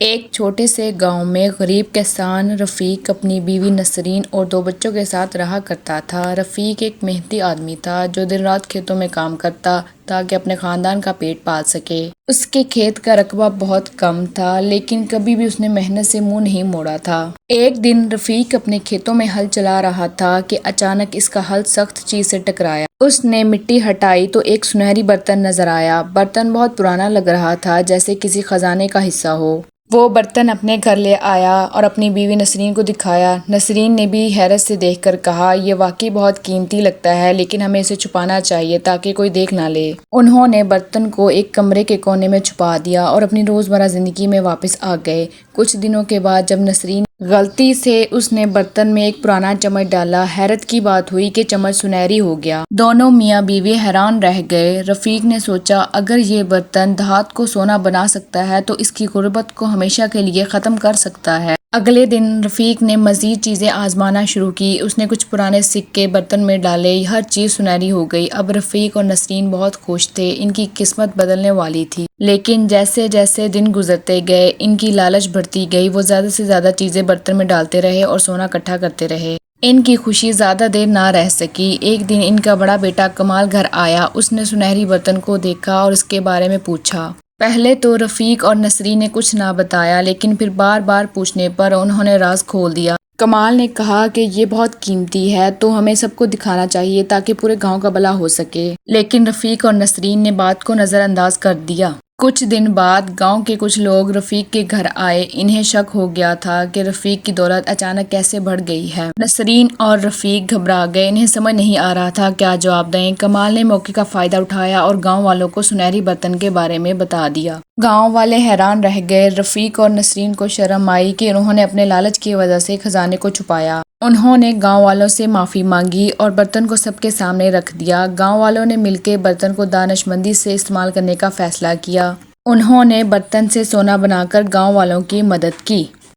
ایک چھوٹے سے گاؤں میں غریب کسان رفیق اپنی بیوی نسرین اور 2 بچوں کے ساتھ رہا کرتا تھا۔ رفیق ایک محنتی آدمی تھا جو دن رات کھیتوں میں کام کرتا تاکہ اپنے خاندان کا پیٹ پال سکے۔ اس کے کھیت کا رقبہ بہت کم تھا لیکن کبھی بھی اس نے محنت سے منہ نہیں موڑا تھا۔ ایک دن رفیق اپنے کھیتوں میں ہل چلا رہا تھا کہ اچانک اس کا ہل سخت چیز سے ٹکرایا۔ اس نے مٹی ہٹائی تو ایک سنہری برتن نظر آیا۔ برتن بہت پرانا لگ رہا تھا جیسے کسی خزانے کا حصہ ہو۔ وہ برتن اپنے گھر لے آیا اور اپنی بیوی نسرین کو دکھایا۔ نسرین نے بھی حیرت سے دیکھ کر کہا، یہ واقعی بہت قیمتی لگتا ہے لیکن ہمیں اسے چھپانا چاہیے تاکہ کوئی دیکھ نہ لے۔ انہوں نے برتن کو ایک کمرے کے کونے میں چھپا دیا اور اپنی روزمرہ زندگی میں واپس آ گئے۔ کچھ دنوں کے بعد جب نسرین غلطی سے اس نے برتن میں ایک پرانا چمچ ڈالا، حیرت کی بات ہوئی کہ چمچ سنہری ہو گیا۔ دونوں میاں بیوی حیران رہ گئے۔ رفیق نے سوچا، اگر یہ برتن دھات کو سونا بنا سکتا ہے تو اس کی غربت کو ہمیشہ کے لیے ختم کر سکتا ہے۔ اگلے دن رفیق نے مزید چیزیں آزمانا شروع کی۔ اس نے کچھ پرانے سکے برتن میں ڈالے، ہر چیز سنہری ہو گئی۔ اب رفیق اور نسرین بہت خوش تھے، ان کی قسمت بدلنے والی تھی۔ لیکن جیسے جیسے دن گزرتے گئے، ان کی لالچ بڑھتی گئی۔ وہ زیادہ سے زیادہ چیزیں برتن میں ڈالتے رہے اور سونا اکٹھا کرتے رہے۔ ان کی خوشی زیادہ دیر نہ رہ سکی۔ ایک دن ان کا بڑا بیٹا کمال گھر آیا۔ اس نے سنہری برتن کو دیکھا اور اس کے بارے میں پوچھا۔ پہلے تو رفیق اور نسرین نے کچھ نہ بتایا لیکن پھر بار بار پوچھنے پر انہوں نے راز کھول دیا۔ کمال نے کہا کہ یہ بہت قیمتی ہے تو ہمیں سب کو دکھانا چاہیے تاکہ پورے گاؤں کا بھلا ہو سکے۔ لیکن رفیق اور نسرین نے بات کو نظر انداز کر دیا۔ کچھ دن بعد گاؤں کے کچھ لوگ رفیق کے گھر آئے۔ انہیں شک ہو گیا تھا کہ رفیق کی دولت اچانک کیسے بڑھ گئی ہے۔ نسرین اور رفیق گھبرا گئے، انہیں سمجھ نہیں آ رہا تھا کیا جواب دیں۔ کمال نے موقع کا فائدہ اٹھایا اور گاؤں والوں کو سنہری برتن کے بارے میں بتا دیا۔ گاؤں والے حیران رہ گئے۔ رفیق اور نسرین کو شرم آئی کہ انہوں نے اپنے لالچ کی وجہ سے خزانے کو چھپایا۔ انہوں نے گاؤں والوں سے معافی مانگی اور برتن کو سب کے سامنے رکھ دیا۔ گاؤں والوں نے مل کے برتن کو دانش مندی سے استعمال کرنے کا فیصلہ کیا۔ انہوں نے برتن سے سونا بنا کر گاؤں والوں کی مدد کی۔